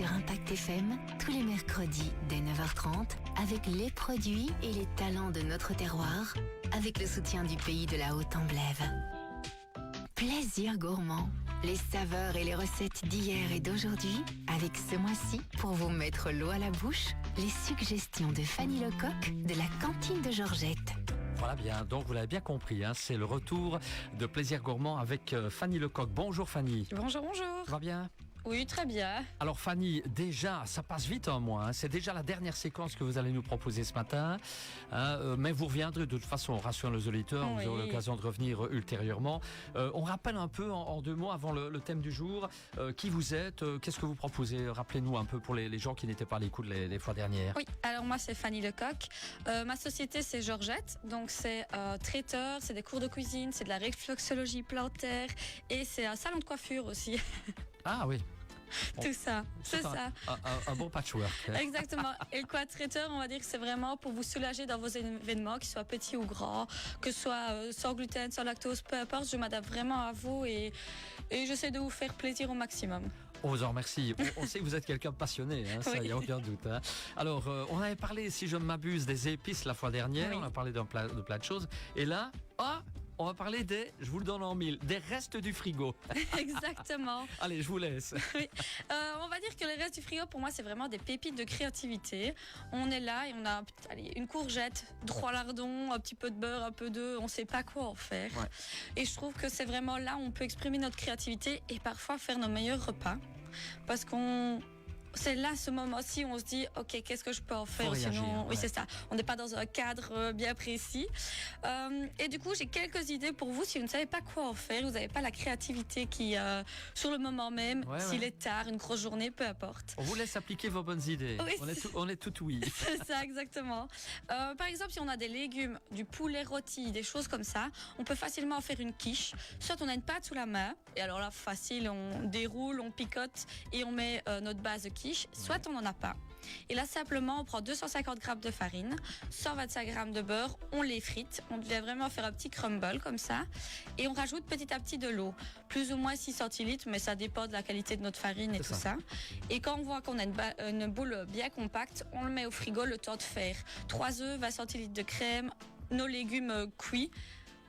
sur Impact FM tous les mercredis dès 9h30 avec les produits et les talents de notre terroir avec le soutien du pays de la Haute-Amblève. Plaisir gourmand, les saveurs et les recettes d'hier et d'aujourd'hui avec ce mois-ci pour vous mettre l'eau à la bouche, les suggestions de Fanny Lecoq de la cantine de Georgette. Voilà bien, donc vous l'avez bien compris, c'est le retour de Plaisir Gourmand avec Fanny Lecoq. Bonjour Fanny. Bonjour, bonjour. Ça va bien ? Oui, très bien. Alors Fanny, déjà, ça passe vite un mois, c'est déjà la dernière séquence que vous allez nous proposer ce matin, mais vous reviendrez de toute façon, on rassure nos auditeurs, Oui. vous aurez l'occasion de revenir ultérieurement. On rappelle un peu en 2 mots avant le thème du jour, qui vous êtes, qu'est-ce que vous proposez, rappelez-nous un peu pour les gens qui n'étaient pas à l'écoute les fois dernières. Oui, alors moi c'est Fanny Lecoq. Ma société c'est Georgette, donc c'est traiteur, c'est des cours de cuisine, c'est de la réflexologie plantaire et c'est un salon de coiffure aussi. Ah oui. Bon, Tout ça, c'est ça. Un bon patchwork. Exactement. Et quoi, traiteur, on va dire que c'est vraiment pour vous soulager dans vos événements, qu'ils soient petits ou grands, que ce soit sans gluten, sans lactose, peu importe. Je m'adapte vraiment à vous et j'essaie de vous faire plaisir au maximum. On vous en remercie. On sait que vous êtes quelqu'un de passionné, ça, il n'y a aucun doute. Alors, on avait parlé, si je ne m'abuse, des épices la fois dernière. Oui. On a parlé de plein de choses. Et là, on va parler je vous le donne en mille, des restes du frigo. Exactement. Allez, je vous laisse. Oui. On va dire que les restes du frigo, pour moi, c'est vraiment des pépites de créativité. On est là et on a une courgette, 3 lardons, un petit peu de beurre, un peu d'œuf, on ne sait pas quoi en faire. Ouais. Et je trouve que c'est vraiment là où on peut exprimer notre créativité et parfois faire nos meilleurs repas. Parce c'est là, ce moment-ci, où on se dit, ok, qu'est-ce que je peux en faire? Sinon, oui, c'est ça. On n'est pas dans un cadre bien précis. Et du coup, j'ai quelques idées pour vous. Si vous ne savez pas quoi en faire, vous n'avez pas la créativité qui, sur le moment même, s'il est tard, une grosse journée, peu importe. On vous laisse appliquer vos bonnes idées. Oui, on est tout oui. C'est ça, exactement. Par exemple, si on a des légumes, du poulet rôti, des choses comme ça, on peut facilement en faire une quiche. Soit on a une pâte sous la main, et alors là, facile, on déroule, on picote et on met notre base de quiche. Soit on n'en a pas. Et là, simplement, on prend 250 g de farine, 125 g de beurre, on les frite. On devait vraiment faire un petit crumble comme ça. Et on rajoute petit à petit de l'eau. Plus ou moins 6 centilitres, mais ça dépend de la qualité de notre farine et tout ça. Et quand on voit qu'on a une boule bien compacte, on le met au frigo le temps de faire 3 œufs, 20 centilitres de crème, nos légumes cuits.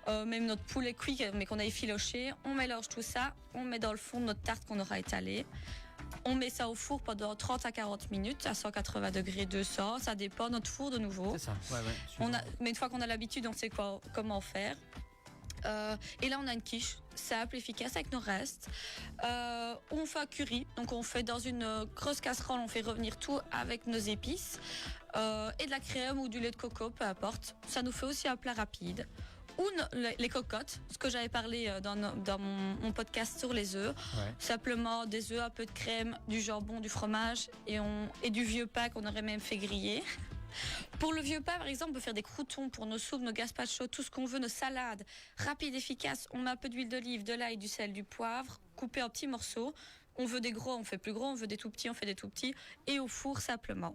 Même notre poulet cuit, mais qu'on a effiloché. On mélange tout ça, on met dans le fond de notre tarte qu'on aura étalée. On met ça au four pendant 30 à 40 minutes à 180 degrés, 200, ça dépend de notre four de nouveau. C'est ça, mais une fois qu'on a l'habitude, on sait comment faire. Et là, on a une quiche simple, efficace avec nos restes. On fait un curry, donc on fait dans une grosse casserole, on fait revenir tout avec nos épices et de la crème ou du lait de coco, peu importe. Ça nous fait aussi un plat rapide. Ou les cocottes, ce que j'avais parlé dans mon podcast sur les œufs. Ouais. Simplement des œufs, un peu de crème, du jambon, du fromage et du vieux pain qu'on aurait même fait griller. Pour le vieux pain, par exemple, on peut faire des croûtons pour nos soupes, nos gazpacho, tout ce qu'on veut, nos salades. Rapide, efficace, on met un peu d'huile d'olive, de l'ail, du sel, du poivre, coupé en petits morceaux. On veut des gros, on fait plus gros, on veut des tout petits, on fait des tout petits. Et au four, simplement.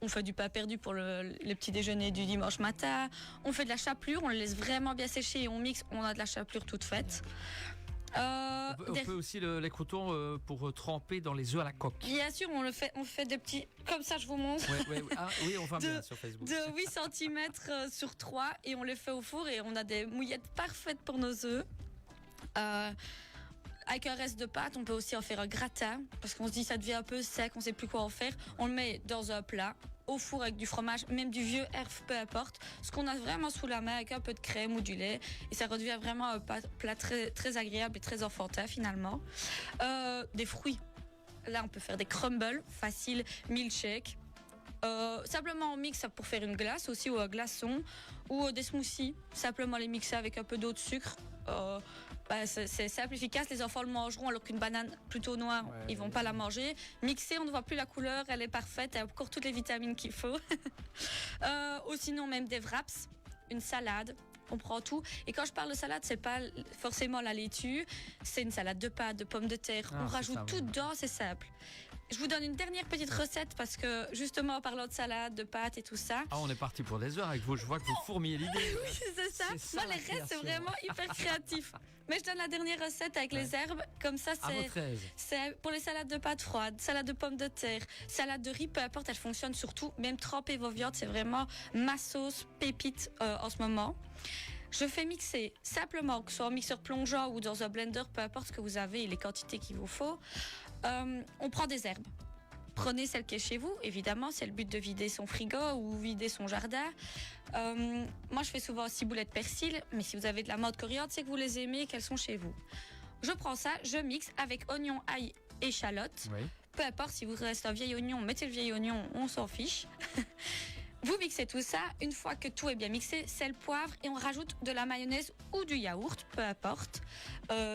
On fait du pain perdu pour le petit déjeuner du dimanche matin. On fait de la chapelure, on le laisse vraiment bien sécher et on mixe. On a de la chapelure toute faite. On peut aussi les croûtons pour tremper dans les œufs à la coque. Bien sûr, on fait des petits... Comme ça, je vous montre. Ouais. Ah, oui, on voit bien sur Facebook. De 8 cm sur 3 et on les fait au four et on a des mouillettes parfaites pour nos œufs. Avec un reste de pâte, on peut aussi en faire un gratin parce qu'on se dit ça devient un peu sec, on ne sait plus quoi en faire. On le met dans un plat, au four avec du fromage, même du vieux herve, peu importe. Ce qu'on a vraiment sous la main avec un peu de crème ou du lait. Et ça redevient vraiment un plat très, très agréable et très enfantin finalement. Des fruits. Là, on peut faire des crumbles, faciles, milkshake. Simplement on mixe pour faire une glace aussi ou un glaçon ou des smoothies, simplement les mixer avec un peu d'eau de sucre. C'est simple, efficace, les enfants le mangeront alors qu'une banane plutôt noire, ils vont pas la manger. Mixer, on ne voit plus la couleur, elle est parfaite, elle a encore toutes les vitamines qu'il faut. Ou sinon même des wraps, une salade. On prend tout. Et quand je parle de salade, c'est pas forcément la laitue, c'est une salade de pâtes, de pommes de terre. On rajoute tout dedans, c'est simple. je vous donne une dernière petite recette parce que justement en parlant de salade, de pâtes et tout ça. Ah, on est parti pour des heures avec vous. Je vois que vous fourmillez l'idée. Oui, c'est ça. C'est Non, les restes, c'est vraiment hyper créatif. Mais je donne la dernière recette avec les herbes. Comme ça, À votre aise. c'est pour les salades de pâtes froides, salade de pommes de terre, salade de riz, peu importe, elle fonctionne surtout. Même tremper vos viandes, c'est vraiment ma sauce pépite en ce moment. Je fais mixer simplement, que ce soit en mixeur plongeant ou dans un blender, peu importe ce que vous avez et les quantités qu'il vous faut. On prend des herbes. Prenez celle qui est chez vous, évidemment, c'est le but de vider son frigo ou vider son jardin. Moi, je fais souvent aussi boulettes de persil, mais si vous avez de la menthe coriandre, c'est que vous les aimez et qu'elles sont chez vous. Je prends ça, je mixe avec oignon, ail, échalote. Oui. Peu importe, si vous reste un vieil oignon, mettez le vieil oignon, on s'en fiche. Vous mixez tout ça, une fois que tout est bien mixé, sel, poivre, et on rajoute de la mayonnaise ou du yaourt, peu importe.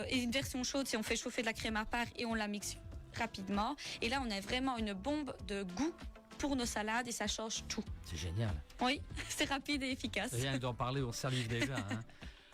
Et une version chaude, si on fait chauffer de la crème à part et on la mixe rapidement. Et là, on a vraiment une bombe de goût pour nos salades et ça change tout. C'est génial. Oui, c'est rapide et efficace. Rien que d'en parler, on salive déjà. Hein.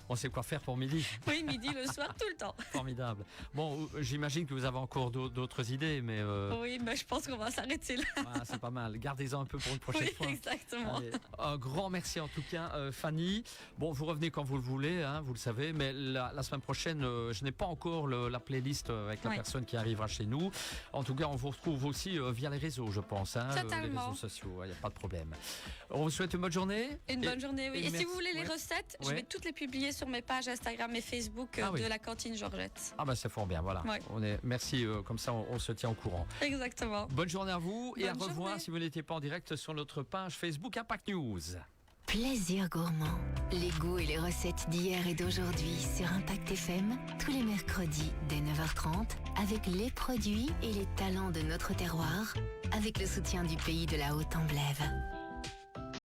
On sait quoi faire pour midi. Oui, midi, le soir, tout le temps. Formidable. Bon, j'imagine que vous avez encore d'autres idées, mais... Oui, mais je pense qu'on va s'arrêter là. Voilà, c'est pas mal. Gardez-en un peu pour une prochaine fois. Oui, exactement. Allez, un grand merci en tout cas, Fanny. Bon, vous revenez quand vous le voulez, hein, vous le savez, mais la semaine prochaine, je n'ai pas encore la playlist avec la personne qui arrivera chez nous. En tout cas, on vous retrouve aussi via les réseaux, je pense. Hein, les réseaux sociaux, il n'y a pas de problème. On vous souhaite une bonne journée. Une bonne journée, oui. Et si vous voulez les recettes, je Ouais. vais toutes les publier sur mes pages Instagram et Facebook de la cantine Georgette. Ah bah c'est fort bien, voilà. Ouais. Merci, comme ça on se tient au courant. Exactement. Bonne journée à vous et à Bonne revoir journée. si vous n'étiez pas en direct sur notre page Facebook Impact News. Plaisir gourmand. Les goûts et les recettes d'hier et d'aujourd'hui sur Impact FM, tous les mercredis dès 9h30, avec les produits et les talents de notre terroir, avec le soutien du pays de la Haute-Amblève.